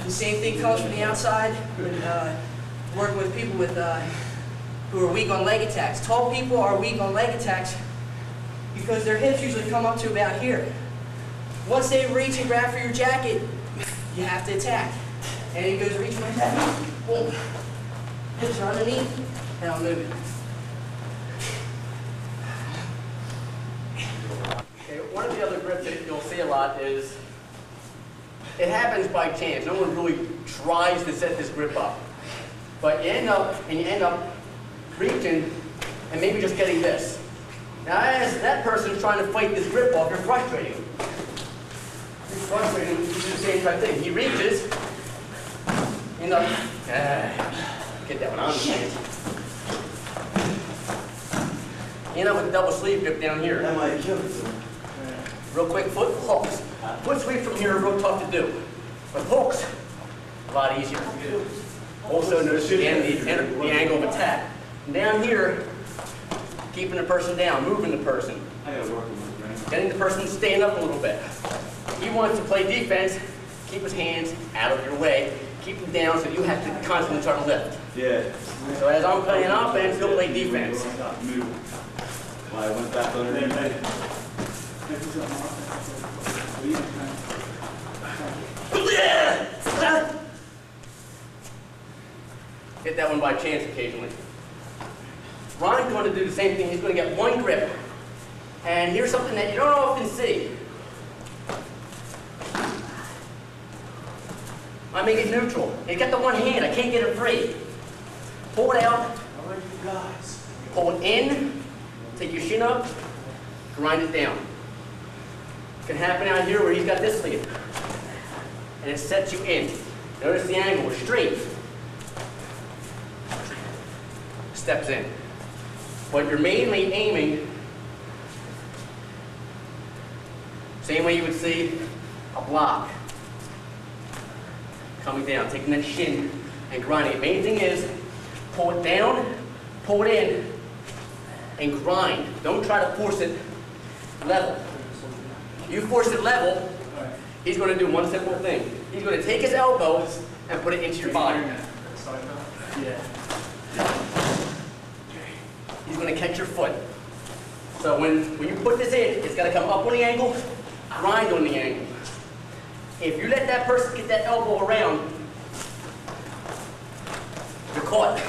The same thing comes from the outside when working with people with who are weak on leg attacks. Tall people are weak on leg attacks because their hips usually come up to about here. Once they reach and grab for your jacket, you have to attack. And he goes reach my jacket. Boom. Hips are underneath, and I'll move it. Okay, one of the other grips that you'll see a lot is, it happens by chance. No one really tries to set this grip up. But you end up reaching and maybe just getting this. Now as that person's trying to fight this grip off, you're frustrating him. You're frustrating him, you do the same type of thing. He reaches, end up, get that one on the hand. End up with a double sleeve grip down here. That might kill it. Real quick, foot hooks. Foot sweep from here are real tough to do. But hooks, a lot easier. Also notice again the angle of attack. And down here, keeping the person down, moving the person. I gotta work with my brain. Getting the person to stand up a little bit. He wants to play defense, keep his hands out of your way, keep them down so you have to constantly try to lift. Yeah. So as I'm playing offense, he'll play defense. I went back underneath. Hit that one by chance occasionally. Ron's going to do the same thing. He's going to get one grip. And here's something that you don't often see. I make it neutral. He's got the one hand. I can't get it free. Pull it out. Pull it in. Take your shin up. Grind it down. It can happen out here where he's got this lead. And it sets you in. Notice the angle. We're straight. Steps in. But you're mainly aiming same way you would see a block. Coming down, taking that shin and grinding. The main thing is pull it down, pull it in, and grind. Don't try to force it level. You force it level, he's going to do one simple thing. He's going to take his elbows and put it into your body. Yeah. He's going to catch your foot. So when you put this in, it's got to come up on the ankle, grind on the ankle. If you let that person get that elbow around, you're caught.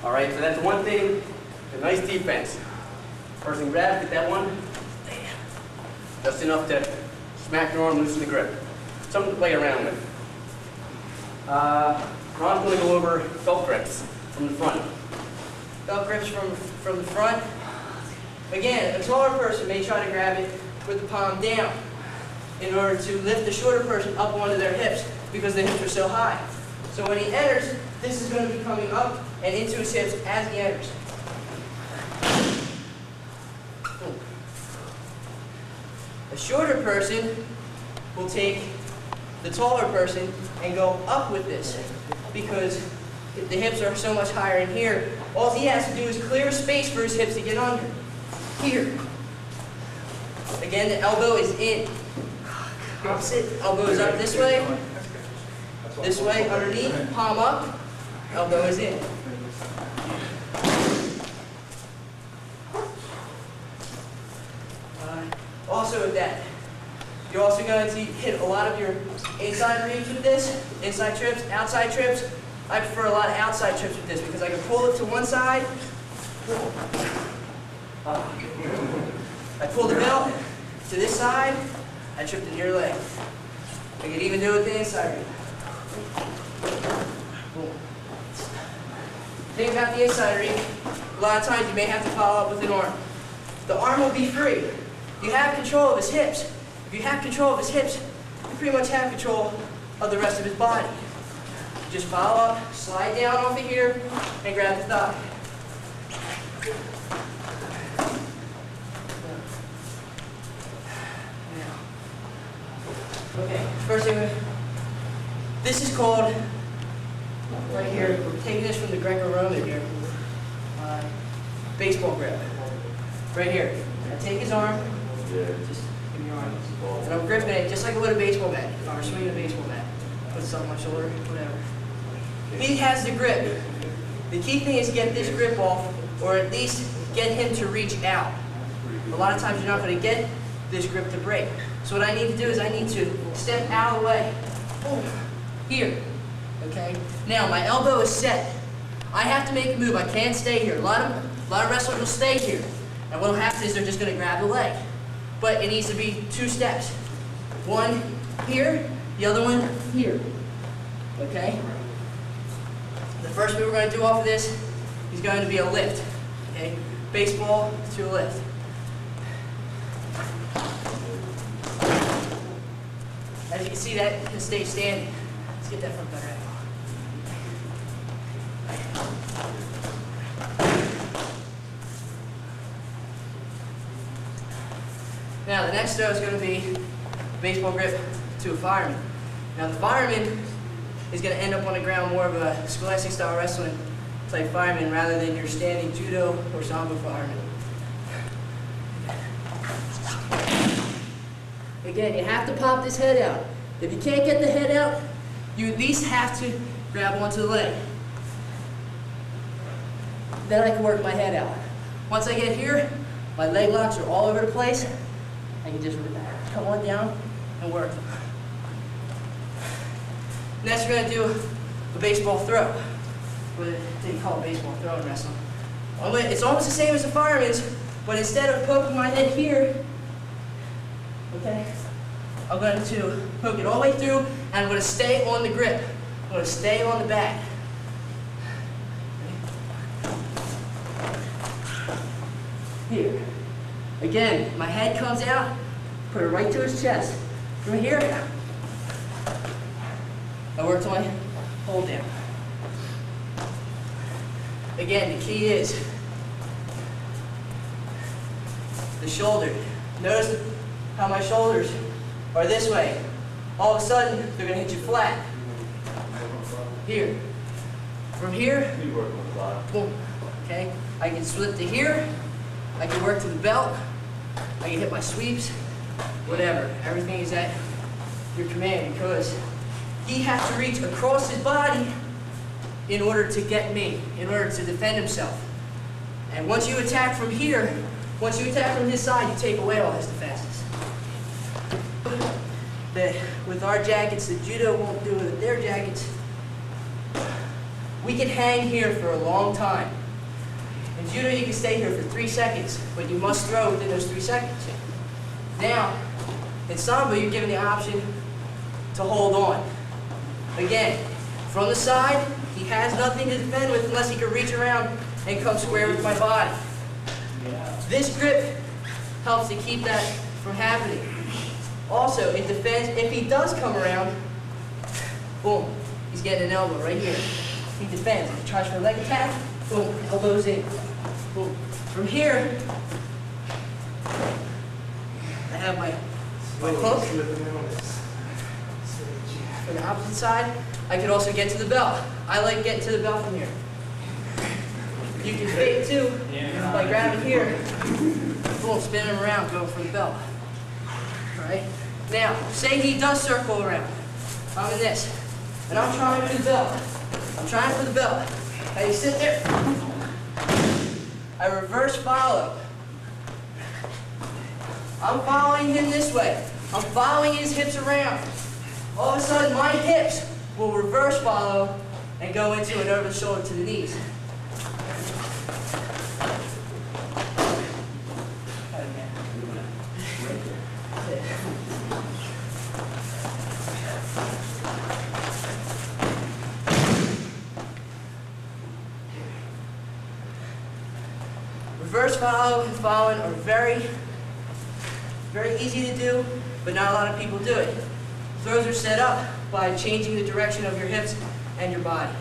All right, so that's one thing, a nice defense. Person grabs, get that one, just enough to smack your arm, loosen the grip. Something to play around with. Ron's going to go over belt grips from the front. Belt grips from the front. Again, a taller person may try to grab it with the palm down in order to lift the shorter person up onto their hips because the hips are so high. So when he enters, this is going to be coming up and into his hips as he enters. A shorter person will take the taller person and go up with this because the hips are so much higher in here. All he has to do is clear space for his hips to get under. Here. Again, the elbow is in. Opposite, elbow is up this way, underneath, palm up, elbow is in. Also with that, you're also going to hit a lot of your inside reads with this, inside trips, outside trips. I prefer a lot of outside trips with this because I can pull it to one side. I pull the belt to this side, I tripped into your leg. I can even do it with the inside read. Thing about the inside read, a lot of times you may have to follow up with an arm. The arm will be free. You have control of his hips. If you have control of his hips, you pretty much have control of the rest of his body. Just follow up, slide down off of here, and grab the thigh. Okay, first thing, this is called, right here, we're taking this from the Greco-Roman here, baseball grip. Right here. I take his arm, just give me your arm, and I'm gripping it just like I would a baseball bat, if I were swinging a baseball bat. put something on my shoulder, whatever. He has the grip. The key thing is to get this grip off, or at least get him to reach out. A lot of times you're not going to get this grip to break. So what I need to do is I need to step out of the way. Boom. Here. Okay? Now my elbow is set. I have to make a move. I can't stay here. A lot of wrestlers will stay here. And what will happen is they're just going to grab the leg. But it needs to be 2 steps. One here, the other one here. Okay? The first move we're going to do off of this is going to be a lift. Okay? Baseball to a lift. As you can see, that can stay standing. Let's get that from better angle. Now the next throw is going to be baseball grip to a fireman. Now the fireman is going to end up on the ground more of a scholastic style wrestling type fireman rather than your standing judo or Sombo fireman. Again, you have to pop this head out. If you can't get the head out, you at least have to grab onto the leg. Then I can work my head out. Once I get here, my leg locks are all over the place. I can just come on down and work. Next, we're going to do a baseball throw. They call it baseball throw in wrestling. It's almost the same as the fireman's, but instead of poking my head here, okay, I'm going to poke it all the way through, and I'm going to stay on the grip. I'm going to stay on the bag. Here. Again, my head comes out, put it right to his chest. From here, I work till I hold down. Again, the key is the shoulder. Notice how my shoulders are this way. All of a sudden, they're going to hit you flat. Here. From here, boom. Okay? I can slip to here. I can work to the belt. I can hit my sweeps. Whatever. Everything is at your command because he has to reach across his body in order to get me, in order to defend himself. And once you attack from here, once you attack from his side, you take away all his defenses. With our jackets, the judo won't do it with their jackets. We can hang here for a long time. In judo, you can stay here for 3 seconds, but you must throw within those 3 seconds. Now, in Sombo, you're given the option to hold on. Again, from the side, he has nothing to defend with unless he can reach around and come square with my body. This grip helps to keep that from happening. Also, it defends, if he does come around, boom, he's getting an elbow right here. He defends. If he tries for a leg attack, boom, elbows in. Boom. From here, I have my hook. From the opposite side, I could also get to the belt. I like getting to the belt from here. You can fake too by grabbing here, boom, spin him around, go for the belt. Alright? Now, say he does circle around. I'm in this, and I'm trying for the belt. I'm trying for the belt. Now you sit there. I reverse follow. I'm following him this way. I'm following his hips around. All of a sudden, my hips will reverse follow and go into an over the shoulder to the knees. Reverse follow and following are very easy to do, but not a lot of people do it. Throws are set up by changing the direction of your hips and your body.